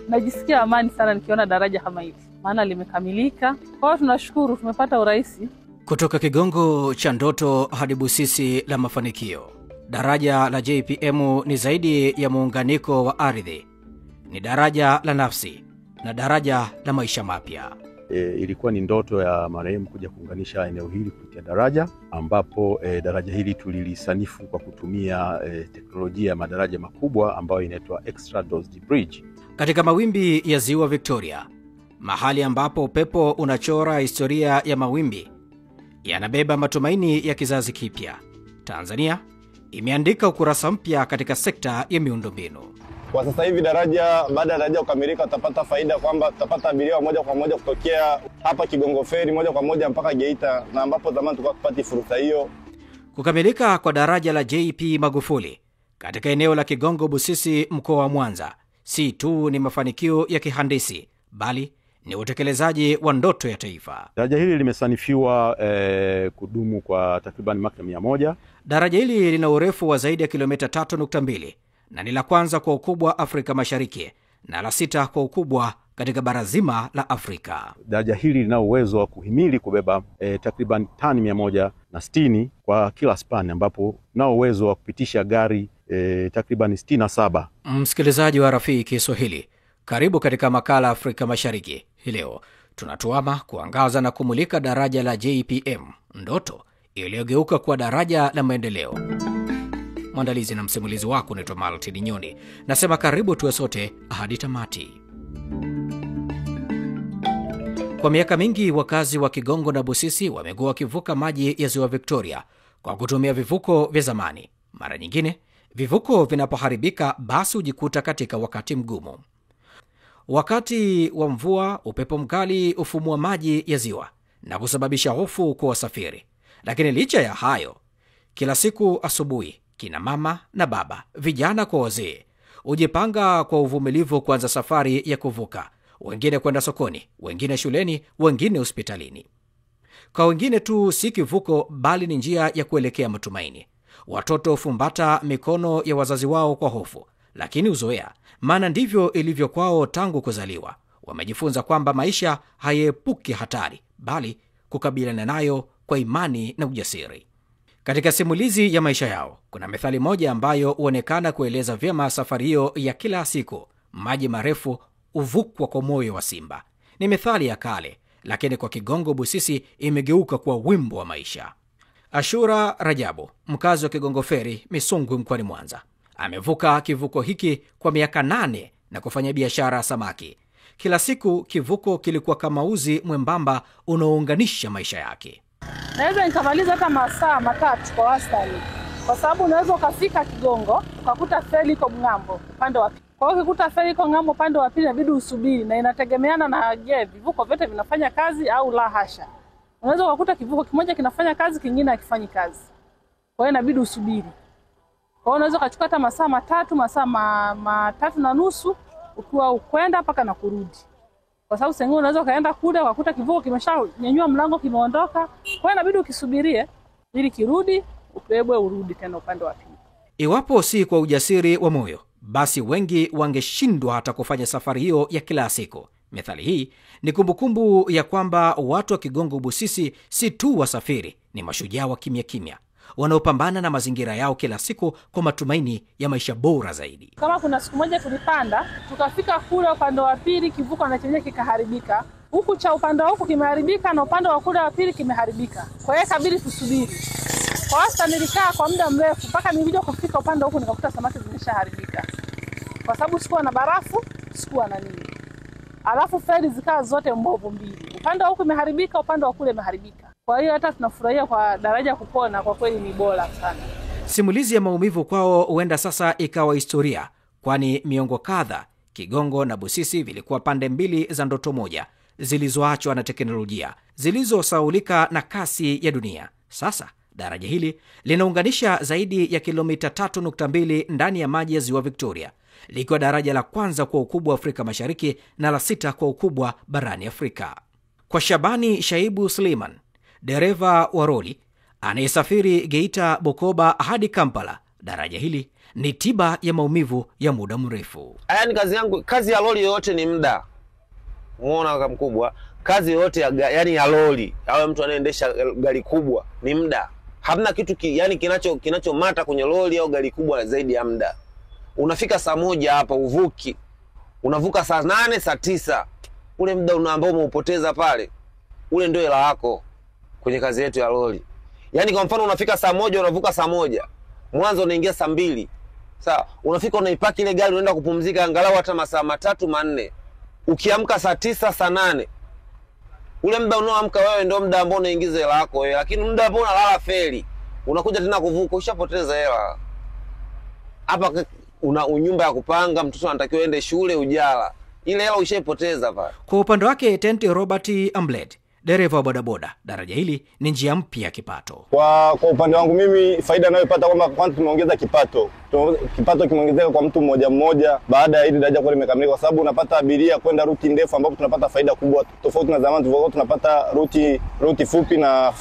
Najisikia amani sana nikiona daraja kama hili, maana limekamilika. Kwa hiyo tunashukuru tumepata urahisi. Kutoka kigongo cha ndoto hadi Busisi la mafanikio, daraja la JPM ni zaidi ya muunganiko wa ardhi. Ni daraja la nafsi na daraja la maisha mapya. Ilikuwa ni ndoto ya marehemu kuja kuunganisha eneo hili kupitia daraja, ambapo daraja hili tulilisanifu kwa kutumia teknolojia ya madaraja makubwa ambayo inaitwa extra dosed bridge. Katika mawimbi ya Ziwa Victoria, mahali ambapo upepo unachora historia ya mawimbi yanabeba matumaini ya kizazi kipya, Tanzania imeandika ukurasa mpya katika sekta ya miundombinu. Kwa sasa hivi daraja, baada ya daraja kukamilika, tutapata faida kwamba tutapata abiria moja kwa moja kutokea hapa Kigongo Ferry moja kwa moja mpaka Geita, na ambapo zamani tulikuwa tupati fursa hiyo. Kukamilika kwa daraja la JP Magufuli katika eneo la Kigongo Busisi mkoa wa Mwanza si tu ni mafanikio ya kihandisi, bali ni utekelezaji wa ndoto ya taifa. Daraja hili limesanifiwa kudumu kwa takriban miaka 100. Daraja hili lina urefu wa zaidi ya kilomita 3.2 na ni la kwanza kwa ukubwa Afrika Mashariki na la 6 kwa ukubwa katika bara zima la Afrika. Daraja hili lina uwezo wa kuhimili kubeba takriban tani 160 kwa kila span, ambapo nao uwezo wa kupitisha gari takriban 67. Msikilizaji wa Rafiki Kiswahili, karibu katika makala Afrika Mashariki. Hii leo tunatuama kuangaza na kumulika daraja la JPM, ndoto iliyogeuka kuwa daraja la maendeleo. Mwandalizi na msimulizi wako naitwa Maltini Nyoni. Nasema karibu tuwe sote hadi tamati. Kwa miaka mingi wakazi wa Kigongo na Busisi wamekuwa wakivuka maji ya Ziwa Victoria kwa kutumia vivuko vya zamani. Mara nyingine vivuko vinapoharibika, basi hujikuta katika wakati mgumu. Wakati wa mvua, upepo mkali ufumua maji ya ziwa na kusababisha hofu kwa wasafiri. Lakini licha ya hayo, kila siku asubuhi, kina mama na baba, vijana kwa wazee, hujipanga kwa uvumilivu kuanza safari ya kuvuka. Wengine kwenda sokoni, wengine shuleni, wengine hospitalini. Kwa wengine tu si kivuko, bali ni njia ya kuelekea matumaini. Watoto hufumbata mikono ya wazazi wao kwa hofu, lakini uzoea, maana ndivyo ilivyo kwao tangu kuzaliwa. Wamejifunza kwamba maisha hayaepuki hatari, bali kukabiliana nayo kwa imani na ujasiri. Katika simulizi ya maisha yao, kuna methali moja ambayo huonekana kueleza vyema safari hiyo ya kila siku. Maji marefu uvukwa kwa moyo wa simba. Ni methali ya kale, lakini kwa Kigongo Busisi imegeuka kuwa wimbo wa maisha. Ashura Rajabu, mkazi wa Kigongo Ferry, Misungwi mkoani Mwanza, amevuka kivuko hiki kwa miaka 8 na kufanya biashara ya samaki. Kila siku kivuko kilikuwa kama uzi mwembamba unaounganisha maisha yake. Naweza nikamaliza hata masaa 3 kwa wastani, kwa sababu unaweza ukafika Kigongo ukakuta feri iko ng'ambo upande wa pili. Kwa hiyo ukikuta feri iko ng'ambo upande wa pili, inabidi usubiri, na inategemeana na je, vivuko vyote vinafanya kazi au la hasha. Unaweza kukuta kivuko kimoja kinafanya kazi, kingine hakifanyi kazi. Kwa hiyo inabidi usubiri. Kwa hiyo unaweza kuchukua hata masaa 3, masaa 3.5 ukiwa ukwenda mpaka na kurudi. Kwa sababu sengine unaweza kaenda kule ukakuta kivuko kimeshanyanyua mlango kimeondoka. Kwa hiyo inabidi ukisubirie ili kirudi, ubebwe urudi tena upande wa pili. Iwapo si kwa ujasiri wa moyo, basi wengi wangeshindwa hata kufanya safari hiyo ya kila siku. Methali hii ni kumbukumbu ya kwamba watu wa Kigongo Busisi si tu wasafiri, ni mashujaa wa kimya kimya wanaopambana na mazingira yao kila siku kwa matumaini ya maisha bora zaidi. Kama kuna siku moja tulipanda, tukafika kule upande wa pili, kivuko na chenye kikaharibika. Huku cha upande huku kimeharibika na upande wa kule wa pili kimeharibika. Kwa hiyo kabidi tusubiri. Kwa sasa nilikaa kwa muda mrefu mpaka nilikuja kufika upande huku nikakuta samaki zimeshaharibika. Kwa sababu sikuwa na barafu, sikuwa na nini. Alafu feri zikawa zote mbovu mbili. Upande huku imeharibika, upande wa kule imeharibika. Kwa hiyo hata tunafurahia kwa daraja kupona, kwa kweli ni bora sana. Simulizi ya maumivu kwao huenda sasa ikawa historia, kwani miongo kadha Kigongo na Busisi vilikuwa pande mbili za ndoto moja, zilizoachwa na teknolojia, zilizosaulika na kasi ya dunia. Sasa daraja hili linaunganisha zaidi ya kilomita 3.2 ndani ya maji ya Ziwa Victoria, likiwa daraja la kwanza kwa ukubwa Afrika Mashariki na la 6 kwa ukubwa barani Afrika. Kwa Shabani Shaibu Suleiman, dereva wa roli, anayesafiri Geita, Bukoba hadi Kampala, daraja hili ni tiba ya maumivu ya muda mrefu. Yaani kazi ya lori yote ni muda. Umeona kaka mkubwa, kazi yote ya lori, au mtu anaendesha gari kubwa ni muda. Hamna kitu kinachomata kwenye lori au gari kubwa zaidi ya muda. Unafika saa 1 hapa uvuki. Unavuka saa 8, saa 9. Ule muda ambao umeupoteza pale, ule ndio hela yako kwenye kazi yetu ya lori. Yaani kwa mfano unafika saa 1 unavuka saa 1. Mwanzo unaingia saa 2. Sawa, unafika unaipaki ile gari unaenda kupumzika angalau hata masaa 3, 4. Ukiamka saa 9, saa 8. Ule muda unaoamka wewe ndio muda ambao unaingiza hela yako wewe, lakini muda ambao unalala feri, unakuja tena kuvuka ushapoteza hela. Hapa una nyumba ya kupanga, mtoto anatakiwa ende shule, ujala. Ile hela ushaipoteza pale. Kwa upande wake Tenti Robert Amblet, dereva wa bodaboda, daraja hili ni njia mpya ya kipato. Kwa upande wangu mimi faida ninayopata kwamba kwanza tumeongeza kipato. Kipato kimeongezeka kwa mtu mmoja baada ya hili daraja kuwa limekamilika, kwa sababu unapata abiria kwenda ruti ndefu ambapo tunapata faida kubwa tofauti na zamani tulivyokuwa tunapata ruti fupi na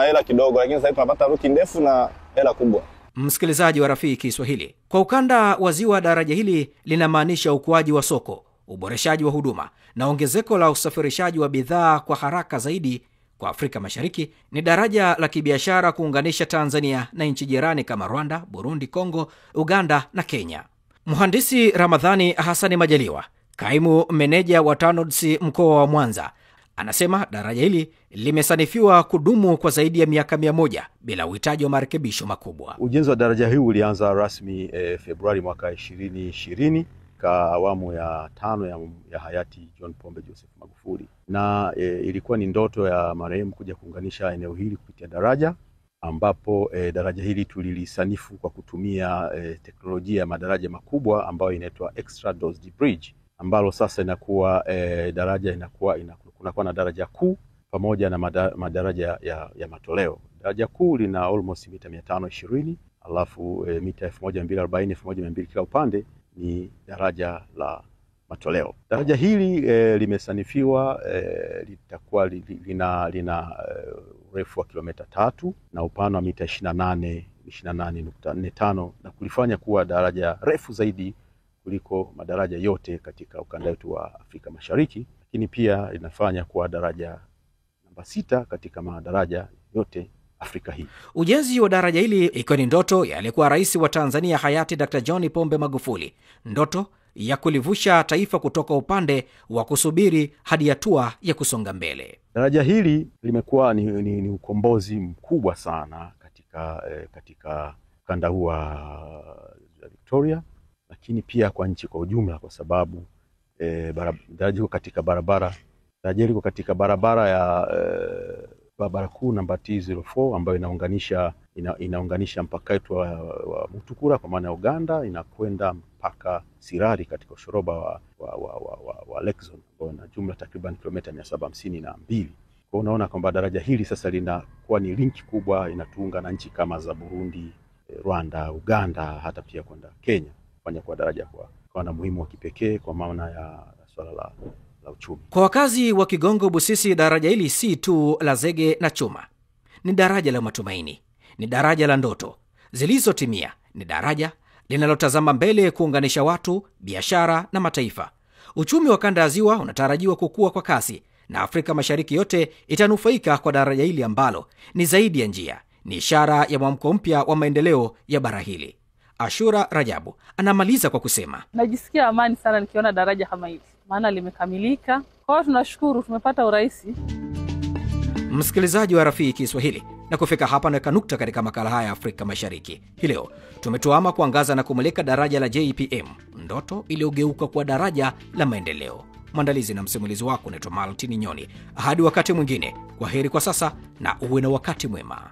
hela kidogo, lakini sasa tunapata ruti ndefu na hela kubwa. Msikilizaji wa Rafiki Kiswahili, kwa ukanda wa Ziwa, daraja hili linamaanisha ukuaji wa soko, uboreshaji wa huduma na ongezeko la usafirishaji wa bidhaa kwa haraka zaidi. Kwa Afrika Mashariki ni daraja la kibiashara kuunganisha Tanzania na nchi jirani kama Rwanda, Burundi, Kongo, Uganda na Kenya. Mhandisi Ramadhani Hasani Majaliwa, kaimu meneja wa TANROADS mkoa wa Mwanza, anasema daraja hili limesanifiwa kudumu kwa zaidi ya miaka 100 bila uhitaji wa marekebisho makubwa. Ujenzi wa daraja hili ulianza rasmi Februari mwaka 2020 kwa awamu ya 5 ya hayati John Pombe Joseph Magufuli, na ilikuwa ni ndoto ya marehemu kuja kuunganisha eneo hili kupitia daraja, ambapo daraja hili tulilisanifu kwa kutumia teknolojia ya madaraja makubwa ambayo inaitwa Extra Dosed Bridge, ambalo sasa inakuwa daraja kunakuwa na daraja kuu pamoja na madaraja ya matoleo. Daraja kuu lina almost mita 520, alafu mita 1240, 1200 kila upande ni daraja la matoleo. Daraja hili limesanifiwa litakuwa lina urefu wa kilomita 3 na upana wa mita 28.45 na kulifanya kuwa daraja refu zaidi kuliko madaraja yote katika ukanda wetu wa Afrika Mashariki, lakini pia linafanya kuwa daraja namba 6 katika madaraja yote Afrika hii. Ujenzi wa daraja hili ikiwa ni ndoto ya aliyekuwa rais wa Tanzania hayati Dr. John Pombe Magufuli, ndoto ya kulivusha taifa kutoka upande wa kusubiri hadi hatua ya kusonga mbele. Daraja hili limekuwa ni ukombozi mkubwa sana katika ukanda huu wa Victoria, lakini pia kwa nchi kwa ujumla, kwa sababu daraja liko katika barabara ya barabara kuu namba T04 ambayo inaunganisha mpaka wetu wa Mutukura kwa maana ya Uganda, inakwenda mpaka Sirari katika ushoroba wa Lexon, ambao na jumla takriban kilomita 752. Kwa unaona kwamba daraja hili sasa linakuwa ni linki kubwa, inatuunga na nchi kama za Burundi, Rwanda, Uganda, hata pia kwenda Kenya, kufanya kwa daraja kwa na muhimu wa kipekee kwa maana ya swala la uchumi. Kwa wakazi wa Kigongo Busisi, daraja hili si tu la zege na chuma, ni daraja la matumaini, ni daraja la ndoto zilizotimia, ni daraja linalotazama mbele kuunganisha watu, biashara na mataifa. Uchumi wa kanda ya Ziwa unatarajiwa kukua kwa kasi na Afrika Mashariki yote itanufaika kwa daraja hili ambalo ni zaidi ya njia, ni ishara ya mwamko mpya wa maendeleo ya bara hili. Ashura Rajabu anamaliza kwa kusema, najisikia amani sana nikiona daraja kama hili, maana limekamilika. Kwa hiyo tunashukuru tumepata urahisi. Msikilizaji wa Rafiki Kiswahili, na kufika hapa na kanukta katika makala haya ya Afrika Mashariki. Hii leo tumetuama kuangaza na kumulika daraja la JPM, ndoto iliyogeuka kwa daraja la maendeleo. Mwandalizi na msimulizi wako naitwa Maltini Nyoni. Hadi wakati mwingine, kwaheri kwa sasa na uwe na wakati mwema.